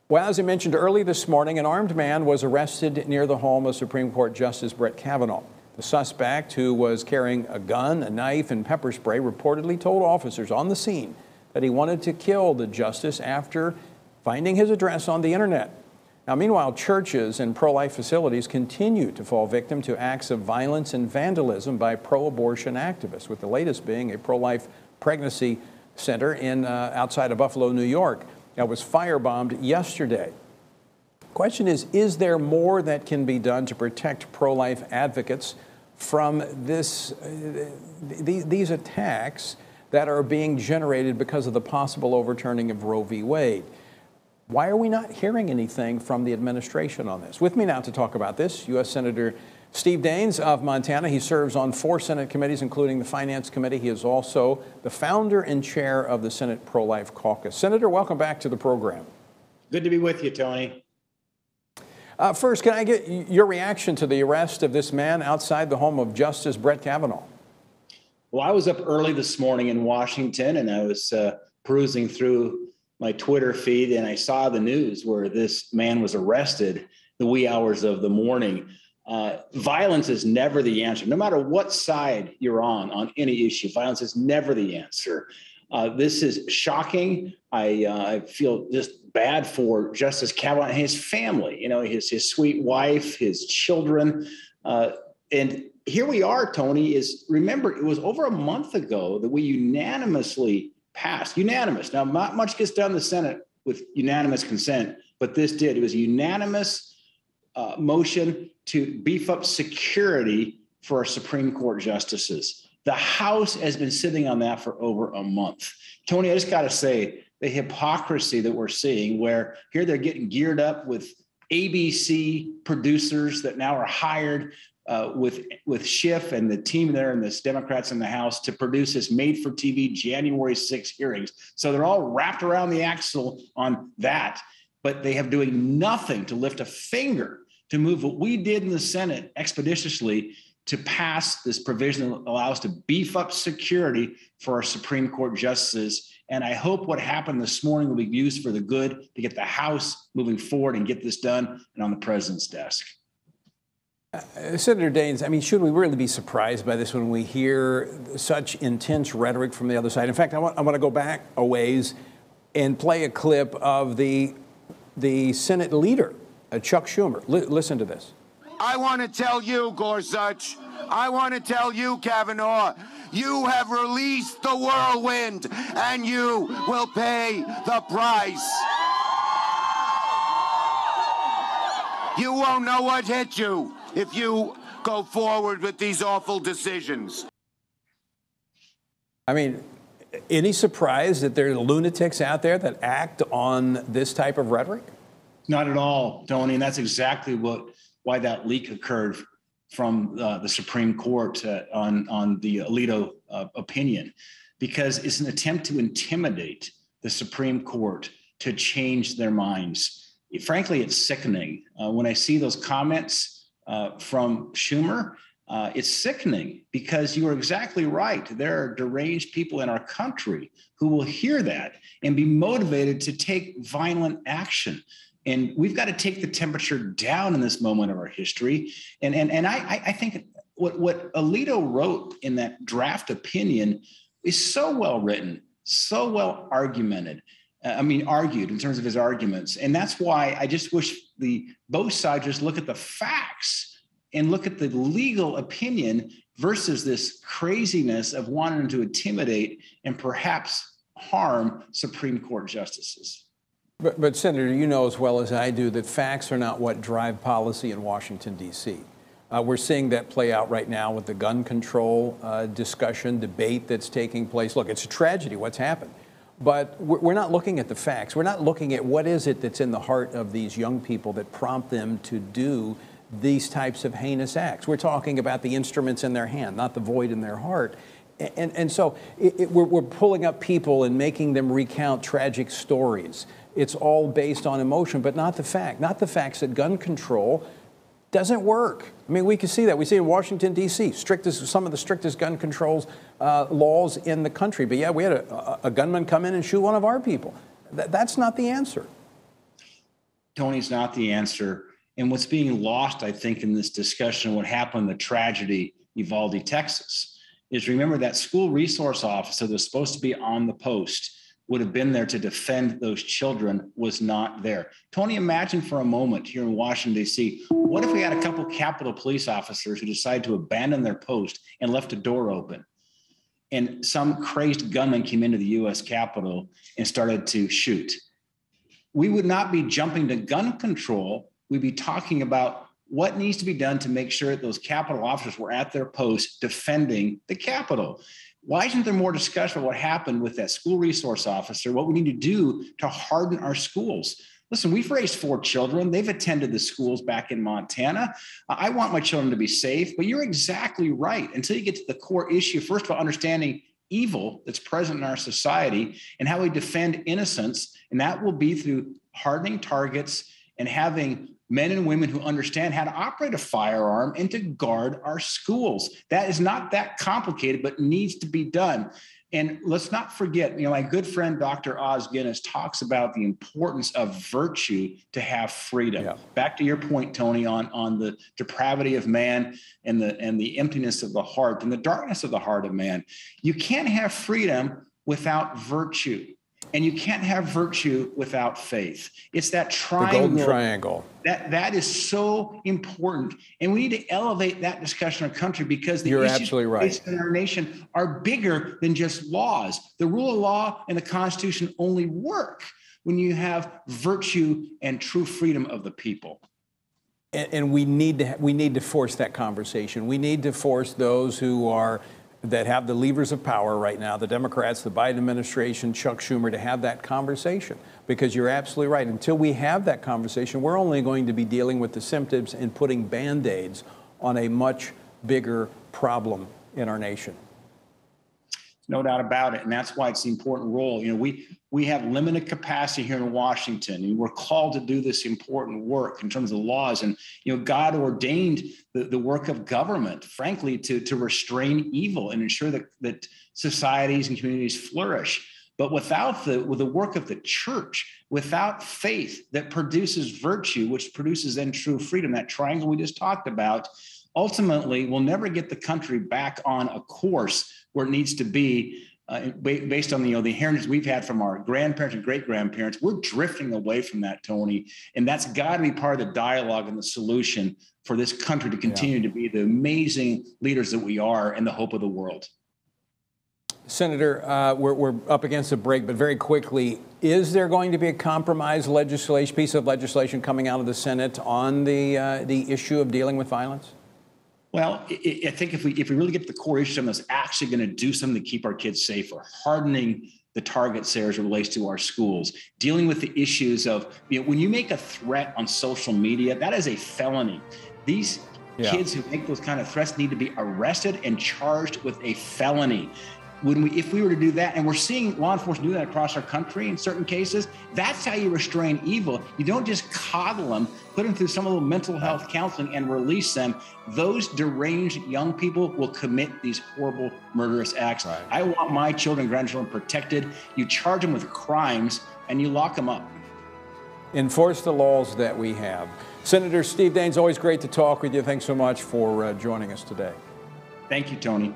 Well, as I mentioned early this morning, an armed man was arrested near the home of Supreme Court Justice Brett Kavanaugh. The suspect, who was carrying a gun, a knife, and pepper spray, reportedly told officers on the scene that he wanted to kill the justice after finding his address on the internet. Now, meanwhile, churches and pro-life facilities continue to fall victim to acts of violence and vandalism by pro-abortion activists, with the latest being a pro-life pregnancy center outside of Buffalo, New York, that was firebombed yesterday. Question is there more that can be done to protect pro-life advocates from these attacks that are being generated because of the possible overturning of Roe v. Wade? Why are we not hearing anything from the administration on this? With me now to talk about this, U.S. Senator Steve Daines of Montana. He serves on 4 Senate committees, including the Finance Committee. He is also the founder and chair of the Senate Pro-Life Caucus. Senator, welcome back to the program. Good to be with you, Tony. First, can I get your reaction to the arrest of this man outside the home of Justice Brett Kavanaugh? Well, I was up early this morning in Washington, and I was perusing through my Twitter feed, and I saw the news where this man was arrested the wee hours of the morning. Violence is never the answer. No matter what side you're on any issue, violence is never the answer. This is shocking. I feel just bad for Justice Kavanaugh and his family, his sweet wife, his children. And here we are, Tony, remember, it was over a month ago that we unanimously passed. Unanimous. Now, not much gets done in the Senate with unanimous consent, but this did. It was a unanimous motion to beef up security for our Supreme Court justices. The House has been sitting on that for over a month. Tony, I just got to say, the hypocrisy that we're seeing, where here they're getting geared up with ABC producers that now are hired with Schiff and the team there and the Democrats in the House to produce this made-for-TV January 6 hearings. So they're all wrapped around the axle on that, but they have doing nothing to lift a finger to move what we did in the Senate expeditiously to pass this provision that allows us to beef up security for our Supreme Court justices. And I hope what happened this morning will be used for the good to get the House moving forward and get this done and on the president's desk. Senator Daines, I mean, should we really be surprised by this when we hear such intense rhetoric from the other side? In fact, I want to go back a ways and play a clip of the Senate leader, Chuck Schumer. Listen to this. I want to tell you, Gorsuch, I want to tell you, Kavanaugh, you have released the whirlwind, and you will pay the price. You won't know what hit you if you go forward with these awful decisions. I mean, any surprise that there are lunatics out there that act on this type of rhetoric? Not at all, Tony, and that's exactly why that leak occurred from the Supreme Court on the Alito opinion, because it's an attempt to intimidate the Supreme Court to change their minds. Frankly, it's sickening. When I see those comments from Schumer, it's sickening, because you are exactly right. There are deranged people in our country who will hear that and be motivated to take violent action. And we've got to take the temperature down in this moment of our history. And I think what Alito wrote in that draft opinion is so well written, so well argued in terms of his arguments. And that's why I just wish both sides just look at the facts and look at the legal opinion versus this craziness of wanting to intimidate and perhaps harm Supreme Court justices. But Senator, you know as well as I do that facts are not what drive policy in Washington, D.C. We're seeing that play out right now with the gun control debate that's taking place. Look, it's a tragedy what's happened. But we're not looking at the facts. We're not looking at what is it that's in the heart of these young people that prompt them to do these types of heinous acts. We're talking about the instruments in their hand, not the void in their heart. And so we're pulling up people and making them recount tragic stories. It's all based on emotion, but not the facts that gun control doesn't work. I mean, we can see that. We see in Washington, D.C., some of the strictest gun controls laws in the country. But yeah, we had a gunman come in and shoot one of our people. That's not the answer. Tony's not the answer. And what's being lost, I think, in this discussion, what happened, the tragedy, Uvalde, Texas, is remember that school resource officer that's supposed to be on the post would have been there to defend those children, was not there. Tony, imagine for a moment here in Washington, D.C., what if we had a couple Capitol police officers who decided to abandon their post and left a door open, and some crazed gunman came into the U.S. Capitol and started to shoot? We would not be jumping to gun control. We'd be talking about what needs to be done to make sure that those Capitol officers were at their posts defending the Capitol. Why isn't there more discussion about what happened with that school resource officer, what we need to do to harden our schools? Listen, we've raised 4 children. They've attended the schools back in Montana. I want my children to be safe, but you're exactly right. Until you get to the core issue, first of all, understanding evil that's present in our society and how we defend innocence, and that will be through hardening targets and having men and women who understand how to operate a firearm and to guard our schools. That is not that complicated, but needs to be done. And let's not forget, my good friend, Dr. Oz Guinness, talks about the importance of virtue to have freedom. Yeah. Back to your point, Tony, on the depravity of man and the emptiness of the heart and the darkness of the heart of man. You can't have freedom without virtue. And you can't have virtue without faith. It's that triangle. The golden triangle. That is so important. And we need to elevate that discussion in our country, because the issues faced in our nation are bigger than just laws. The rule of law and the Constitution only work when you have virtue and true freedom of the people. And we need to force that conversation. We need to force those that have the levers of power right now, the Democrats, the Biden administration, Chuck Schumer, to have that conversation. Because you're absolutely right. Until we have that conversation, we're only going to be dealing with the symptoms and putting Band-Aids on a much bigger problem in our nation. No doubt about it. And that's why it's the important role. We have limited capacity here in Washington, and we're called to do this important work in terms of laws. And, God ordained the work of government, frankly, to restrain evil and ensure that societies and communities flourish. But without the work of the church, without faith that produces virtue, which produces then true freedom, that triangle we just talked about, ultimately we'll never get the country back on a course where it needs to be, based on the inheritance we've had from our grandparents and great-grandparents. We're drifting away from that, Tony, and that's got to be part of the dialogue and the solution for this country to continue to be the amazing leaders that we are and the hope of the world. Senator, we're up against a break, but very quickly, is there going to be a compromise piece of legislation coming out of the Senate on the issue of dealing with violence? Well, I think if we really get to the core issue, something that's actually going to do something to keep our kids safer, hardening the targets there as it relates to our schools, dealing with the issues of, when you make a threat on social media, that is a felony. These kids who make those kind of threats need to be arrested and charged with a felony. If we were to do that, and we're seeing law enforcement do that across our country in certain cases, that's how you restrain evil. You don't just coddle them, put them through some of the mental health counseling and release them. Those deranged young people will commit these horrible, murderous acts. Right. I want my children and grandchildren protected. You charge them with crimes and you lock them up. Enforce the laws that we have. Senator Steve Daines, always great to talk with you. Thanks so much for joining us today. Thank you, Tony.